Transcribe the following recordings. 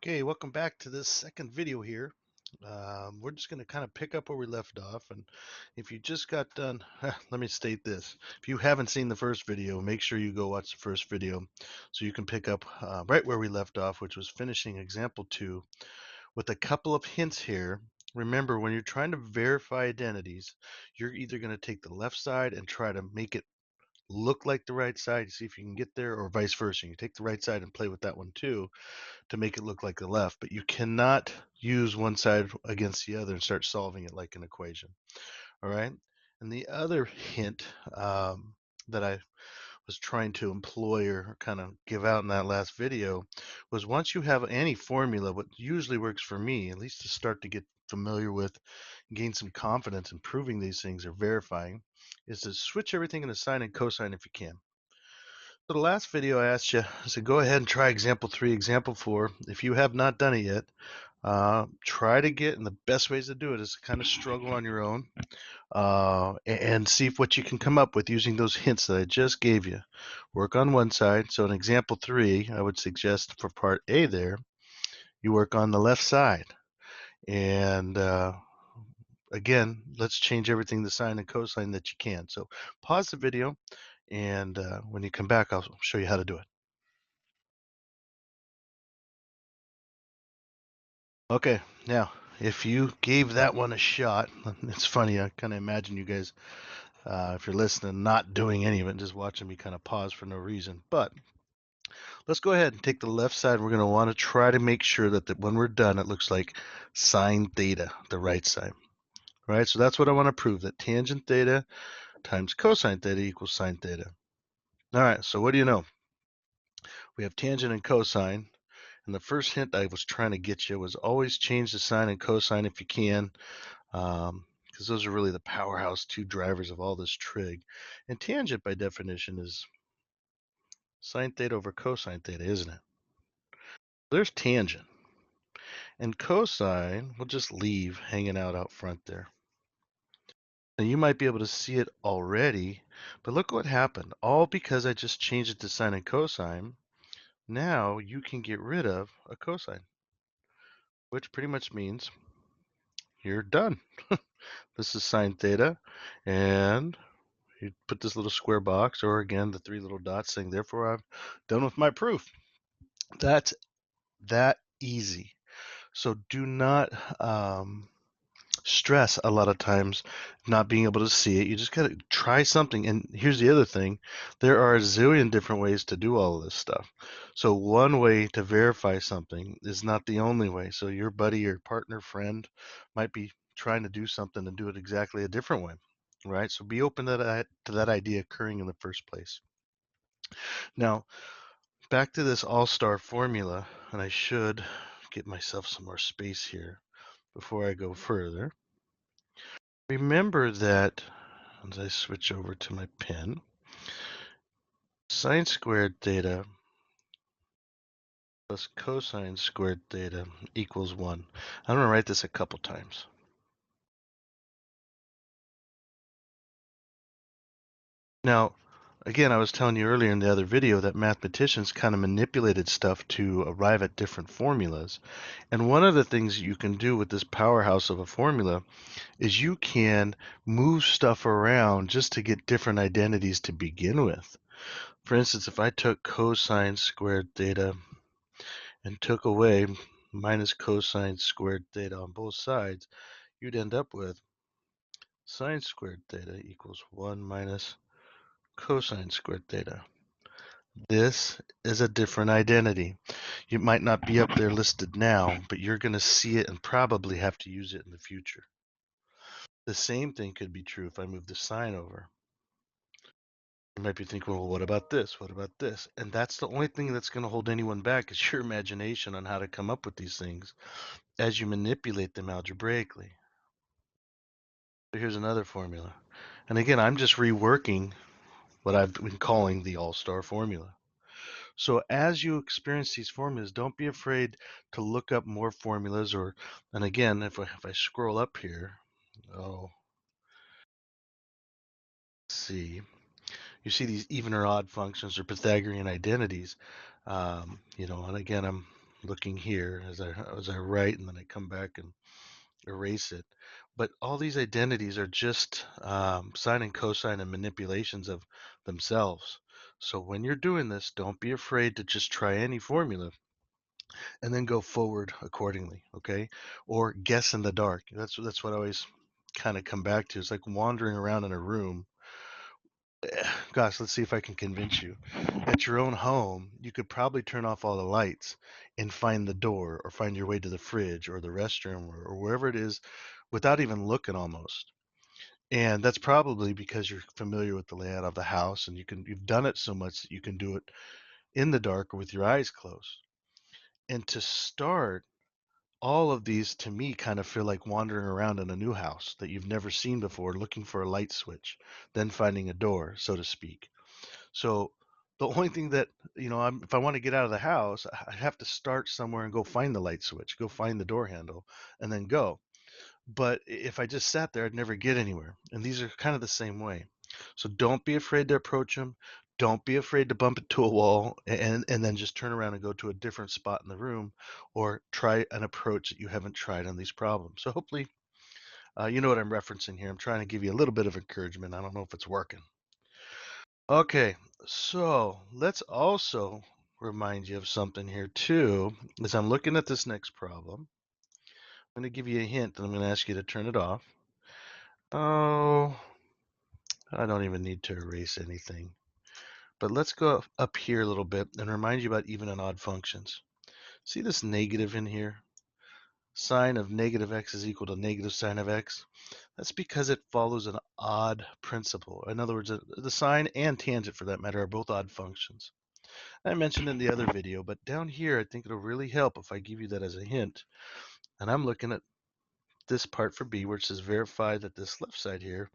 Okay, welcome back to this second video here. We're just going to kind of pick up where we left off. And if you just got done, let me state this. If you haven't seen the first video, make sure you go watch the first video so you can pick up right where we left off, which was finishing example 2 with a couple of hints here. Remember, when you're trying to verify identities, you're either going to take the left side and try to make it look like the right side, see if you can get there, or vice versa. You take the right side and play with that one too to make it look like the left, but you cannot use one side against the other and start solving it like an equation. All right. And the other hint that I was trying to employ or kind of give out in that last video was once you have any formula, what usually works for me, at least to start to get familiar with, gain some confidence in proving these things or verifying, is to switch everything into sine and cosine if you can. So the last video I asked you, I said go ahead and try example 3, example 4. If you have not done it yet, try to get, and the best ways to do it is to kind of struggle on your own and see if what you can come up with using those hints that I just gave you. Work on one side. So in example 3, I would suggest for part A there, you work on the left side. And again, let's change everything to sine and cosine that you can. So pause the video, and when you come back, I'll show you how to do it. Okay, now if you gave that one a shot, it's funny. I kind of imagine you guys, if you're listening, not doing any of it, just watching me kind of pause for no reason. But let's go ahead and take the left side. We're going to want to try to make sure that when we're done, it looks like sine theta, the right side. All right, so that's what I want to prove, that tangent theta times cosine theta equals sine theta. All right, so what do you know? We have tangent and cosine. And the first hint I was trying to get you was always change the sine and cosine if you can. Because those are really the powerhouse two drivers of all this trig. And tangent, by definition, is sine theta over cosine theta, isn't it? There's tangent. And cosine, we'll just leave hanging out front there. Now you might be able to see it already, but look what happened. All because I just changed it to sine and cosine. Now you can get rid of a cosine, which pretty much means you're done. This is sine theta, and you put this little square box, or again, the three little dots saying, therefore, I'm done with my proof. That's that easy. So do not stress a lot of times not being able to see it. You just got to try something. And here's the other thing. There are a zillion different ways to do all of this stuff. So one way to verify something is not the only way. So your buddy, your partner, friend might be trying to do something and do it exactly a different way. Right? So be open to that idea occurring in the first place. Now, back to this all-star formula, and I should get myself some more space here before I go further. Remember that as I switch over to my pen, sine squared theta plus cosine squared theta equals 1. I'm going to write this a couple times. Now, again, I was telling you earlier in the other video that mathematicians kind of manipulated stuff to arrive at different formulas. And one of the things you can do with this powerhouse of a formula is you can move stuff around just to get different identities to begin with. For instance, if I took cosine squared theta and took away minus cosine squared theta on both sides, you'd end up with sine squared theta equals 1 minus cosine squared theta. This is a different identity. It might not be up there listed now, but you're going to see it and probably have to use it in the future. The same thing could be true if I move the sine over. You might be thinking, well, what about this? What about this? And that's the only thing that's going to hold anyone back is your imagination on how to come up with these things as you manipulate them algebraically. So here's another formula. And again, I'm just reworking what I've been calling the all-star formula. So as you experience these formulas, don't be afraid to look up more formulas and again, if I scroll up here, oh, let's see. You see these even or odd functions or Pythagorean identities. And again, I'm looking here as I write, and then I come back and erase it. But all these identities are just sine and cosine and manipulations of themselves. So when you're doing this, don't be afraid to just try any formula and then go forward accordingly, okay? Or guess in the dark. That's what I always kind of come back to. It's like wandering around in a room. Gosh, let's see if I can convince you. At your own home, you could probably turn off all the lights and find the door or find your way to the fridge or the restroom or wherever it is without even looking almost. And that's probably because you're familiar with the layout of the house and you've done it so much that you can do it in the dark or with your eyes closed. And to start, all of these to me kind of feel like wandering around in a new house that you've never seen before, looking for a light switch, then finding a door, so to speak. So the only thing that, if I want to get out of the house, I have to start somewhere and go find the light switch, go find the door handle, and then go. But if I just sat there, I'd never get anywhere. And these are kind of the same way. So don't be afraid to approach them. Don't be afraid to bump into a wall and then just turn around and go to a different spot in the room or try an approach that you haven't tried on these problems. So hopefully, you know what I'm referencing here. I'm trying to give you a little bit of encouragement. I don't know if it's working. Okay, so let's also remind you of something here too. As I'm looking at this next problem, I'm going to give you a hint and I'm going to ask you to turn it off. Oh, I don't even need to erase anything. But let's go up here a little bit and remind you about even and odd functions. See this negative in here? Sine of negative x is equal to negative sine of x. That's because it follows an odd principle. In other words, the sine and tangent, for that matter, are both odd functions. I mentioned in the other video, but down here, I think it'll really help if I give you that as a hint. And I'm looking at this part for b, where it says verify that this left side here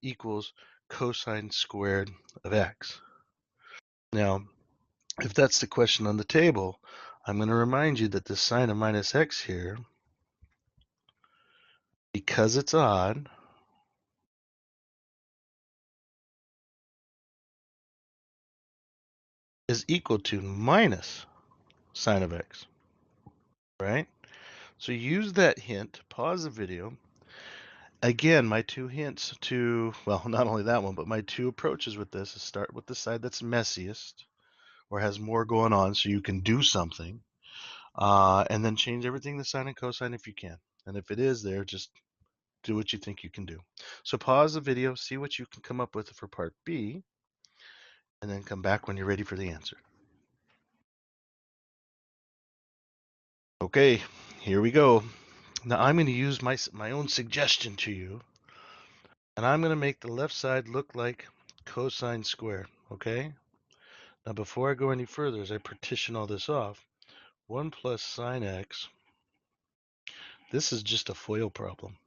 equals cosine squared of x. Now, if that's the question on the table, I'm going to remind you that the sine of minus x here, because it's odd, is equal to minus sine of x, right? So use that hint, pause the video. Again, my two hints to, well, not only that one, but my two approaches with this is start with the side that's messiest or has more going on so you can do something, and then change everything to sine and cosine if you can. And if it is there, just do what you think you can do. So pause the video, see what you can come up with for part B, and then come back when you're ready for the answer. Okay, here we go. Now I'm going to use my own suggestion to you, and I'm going to make the left side look like cosine squared, okay? Now before I go any further, as I partition all this off, 1 plus sine x, this is just a FOIL problem.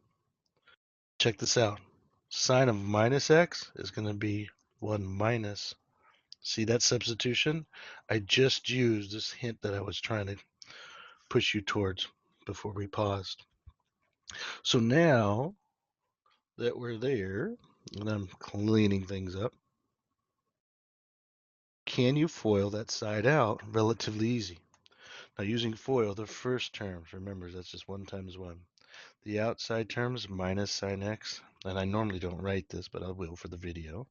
Check this out. Sine of minus x is going to be 1 minus. See that substitution? I just used this hint that I was trying to push you towards before we paused. So now that we're there, and I'm cleaning things up, can you FOIL that side out relatively easy? Now using FOIL, the first terms, remember that's just 1 times 1. The outside terms minus sine x, and I normally don't write this, but I will for the video.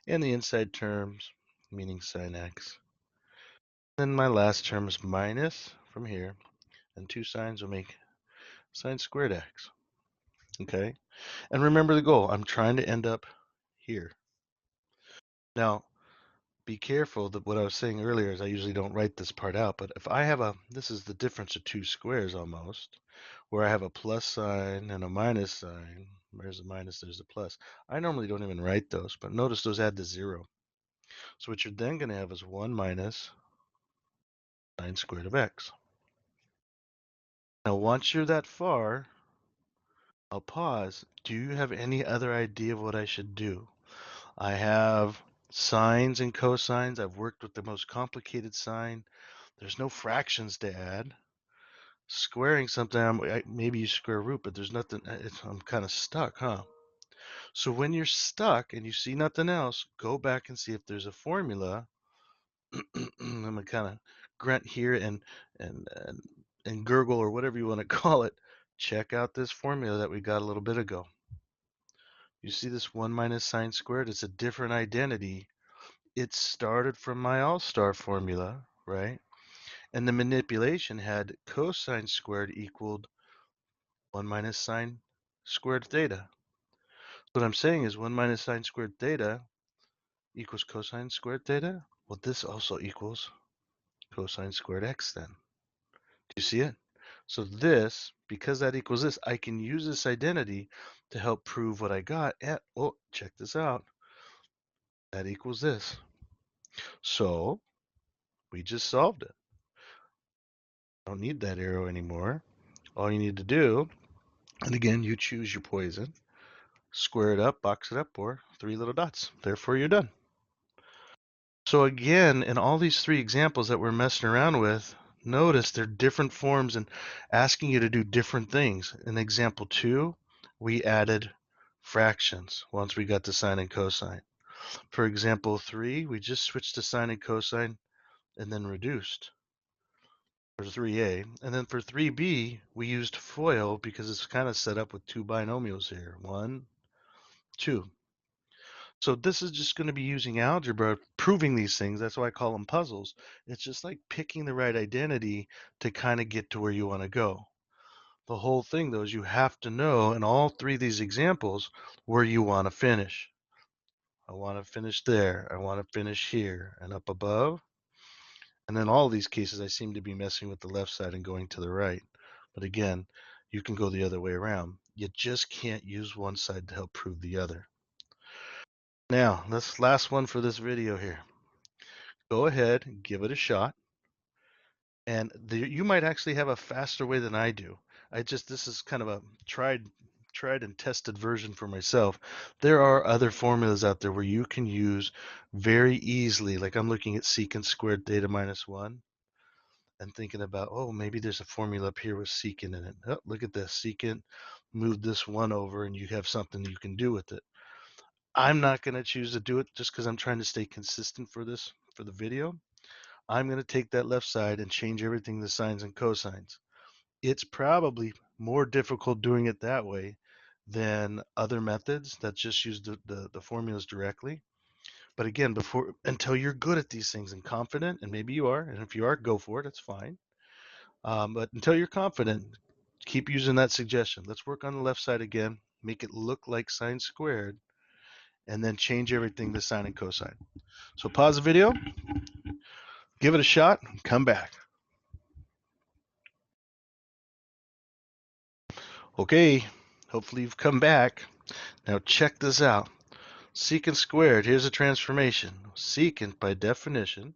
And the inside terms, meaning sine x. Then my last term is minus from here, and 2 sines will make sine squared x. Okay? And remember the goal. I'm trying to end up here. Now, be careful that what I was saying earlier is I usually don't write this part out, but if I have this is the difference of two squares almost, where I have a plus sign and a minus sign. There's a minus, there's a plus. I normally don't even write those, but notice those add to 0. So what you're then going to have is 1 minus sine squared of x. Now once you're that far, I'll pause. Do you have any other idea of what I should do? I have sines and cosines. I've worked with the most complicated sign. There's no fractions to add. Squaring something, maybe you square root, but there's nothing. I'm kind of stuck, huh? So when you're stuck and you see nothing else, go back and see if there's a formula. I'm gonna kind of grunt here and gurgle or whatever you want to call it, check out this formula that we got a little bit ago. You see this 1 minus sine squared? It's a different identity. It started from my all-star formula, right? And the manipulation had cosine squared equaled 1 minus sine squared theta. What I'm saying is 1 minus sine squared theta equals cosine squared theta. Well, this also equals cosine squared x then. Do you see it? So this, because that equals this, I can use this identity to help prove what I got at, oh, check this out. That equals this. So we just solved it. Don't need that arrow anymore. All you need to do, and again, you choose your poison, square it up, box it up, or 3 little dots. Therefore, you're done. So again, in all these 3 examples that we're messing around with, notice they're different forms and asking you to do different things. In example 2, we added fractions once we got to sine and cosine. For example 3, we just switched to sine and cosine and then reduced for 3a. And then for 3b, we used FOIL because it's kind of set up with 2 binomials here. 1, 2. So this is just going to be using algebra, proving these things. That's why I call them puzzles. It's just like picking the right identity to kind of get to where you want to go. The whole thing, though, is you have to know in all 3 of these examples where you want to finish. I want to finish there. I want to finish here and up above. And in all these cases, I seem to be messing with the left side and going to the right. But again, you can go the other way around. You just can't use one side to help prove the other. Now, this last one for this video here. Go ahead, give it a shot. And you might actually have a faster way than I do. This is kind of a tried and tested version for myself. There are other formulas out there where you can use very easily. Like I'm looking at secant squared theta minus 1 and thinking about, oh, maybe there's a formula up here with secant in it. Oh, look at this, secant, move this 1 over and you have something you can do with it. I'm not going to choose to do it just because I'm trying to stay consistent for the video. I'm going to take that left side and change everything to sines and cosines. It's probably more difficult doing it that way than other methods that just use the formulas directly. But again, until you're good at these things and confident, and maybe you are, and if you are, go for it, it's fine. But until you're confident, keep using that suggestion. Let's work on the left side again, make it look like sine squared, and then change everything to sine and cosine. So pause the video, give it a shot, and come back. Okay, hopefully you've come back. Now check this out. Secant squared, here's a transformation. Secant, by definition,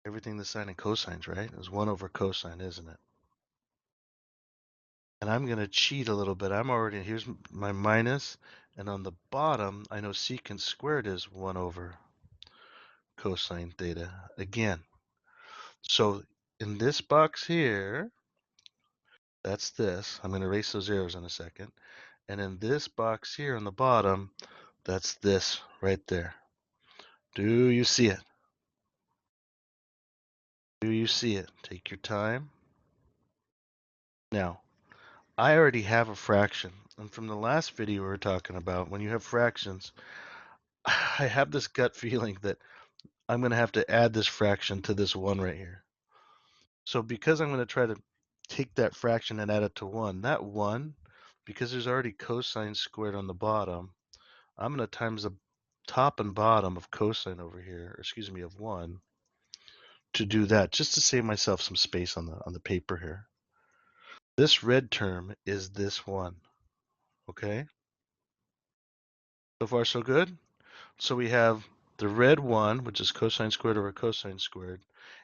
everything the sine and cosines, right? Is 1 over cosine, isn't it? And I'm going to cheat a little bit. Here's my minus, and on the bottom, I know secant squared is 1 over cosine theta again. So in this box here, that's this. I'm going to erase those arrows in a second. And in this box here on the bottom, that's this right there. Do you see it? Do you see it? Take your time. Now, I already have a fraction. And from the last video we were talking about, when you have fractions, I have this gut feeling that I'm going to have to add this fraction to this 1 right here. So because I'm going to try to take that fraction and add it to 1, that 1, because there's already cosine squared on the bottom, I'm going to times the top and bottom of cosine over here, or excuse me, of 1, to do that, just to save myself some space on the paper here. This red term is this 1, okay? So far so good? So we have the red 1, which is cosine squared over cosine squared.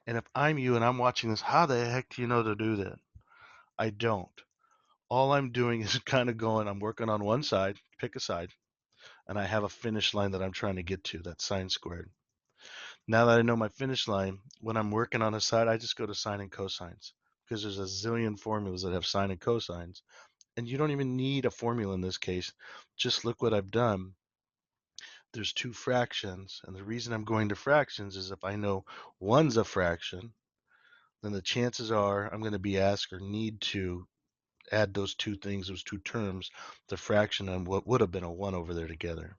And if I'm you and I'm watching this, how the heck do you know to do that? I don't. All I'm doing is kind of going, I'm working on one side, pick a side, and I have a finish line that I'm trying to get to, that's sine squared. Now that I know my finish line, when I'm working on a side, I just go to sine and cosines because there's a zillion formulas that have sine and cosines. And you don't even need a formula in this case. Just look what I've done. there's two fractions, and the reason I'm going to fractions is if I know one's a fraction, then the chances are I'm going to be asked or need to add those two things, those two terms, the fraction and what would have been a 1 over there together.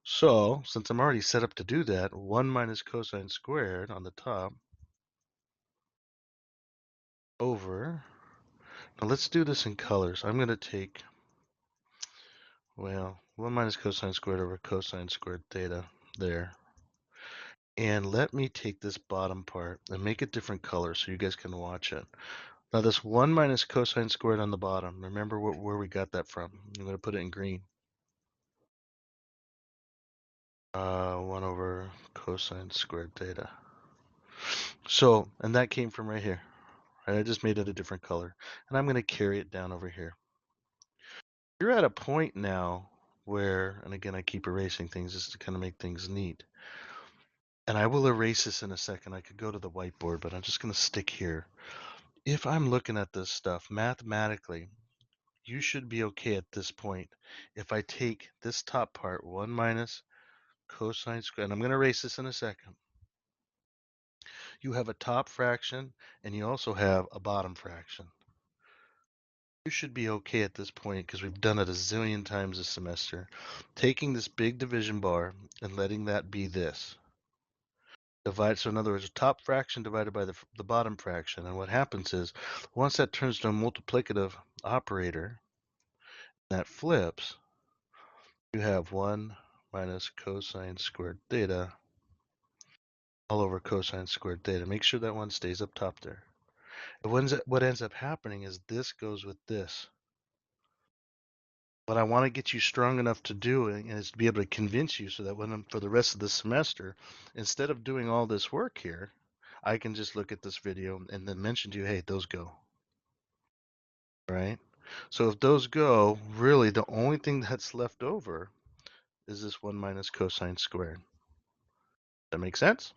So, since I'm already set up to do that, 1 minus cosine squared on the top over, now let's do this in colors. I'm going to take, well, 1 minus cosine squared over cosine squared theta there. And let me take this bottom part and make it different colors so you guys can watch it. Now this 1 minus cosine squared on the bottom, remember where we got that from. I'm going to put it in green. 1 over cosine squared theta. So, and that came from right here. Right? I just made it a different color. And I'm going to carry it down over here. You're at a point now where, and again, I keep erasing things just to kind of make things neat. And I will erase this in a second. I could go to the whiteboard, but I'm just going to stick here. If I'm looking at this stuff mathematically, you should be okay at this point. If I take this top part, 1 minus cosine squared, and I'm going to erase this in a second. You have a top fraction, and you also have a bottom fraction. You should be okay at this point because we've done it a zillion times this semester. Taking this big division bar and letting that be this. Divide, so in other words, the top fraction divided by the bottom fraction. And what happens is, once that turns to a multiplicative operator, that flips, you have 1 minus cosine squared theta all over cosine squared theta. Make sure that one stays up top there. And what ends up happening is this goes with this. What I want to get you strong enough to do is to be able to convince you so that when I'm for the rest of the semester, instead of doing all this work here, I can just look at this video and then mention to you, hey, those go. Right? So if those go, really the only thing that's left over is this 1 minus cosine squared. That make sense?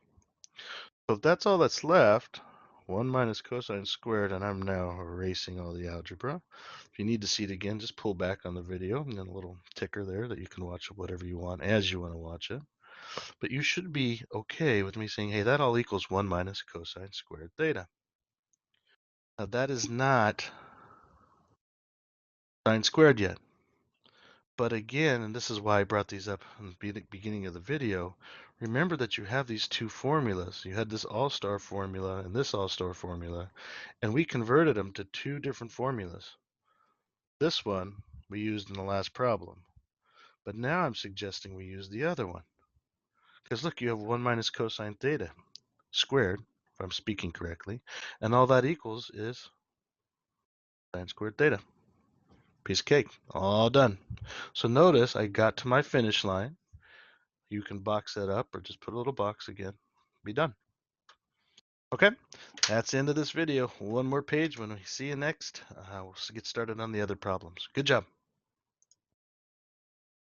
So if that's all that's left, 1 minus cosine squared, and I'm now erasing all the algebra. If you need to see it again, just pull back on the video and then a little ticker there that you can watch whatever you want as you want to watch it. But you should be okay with me saying, hey, that all equals 1 minus cosine squared theta. Now that is not sine squared yet. But again, and this is why I brought these up in the beginning of the video, remember that you have these two formulas. You had this all-star formula and this all-star formula, and we converted them to two different formulas. This one we used in the last problem, but now I'm suggesting we use the other one. Because look, you have 1 minus cosine theta squared, if I'm speaking correctly, and all that equals is sine squared theta. Piece of cake, all done. So notice I got to my finish line. You can box that up or just put a little box again. Be done. Okay, that's the end of this video. One more page. When we see you next, we'll get started on the other problems. Good job.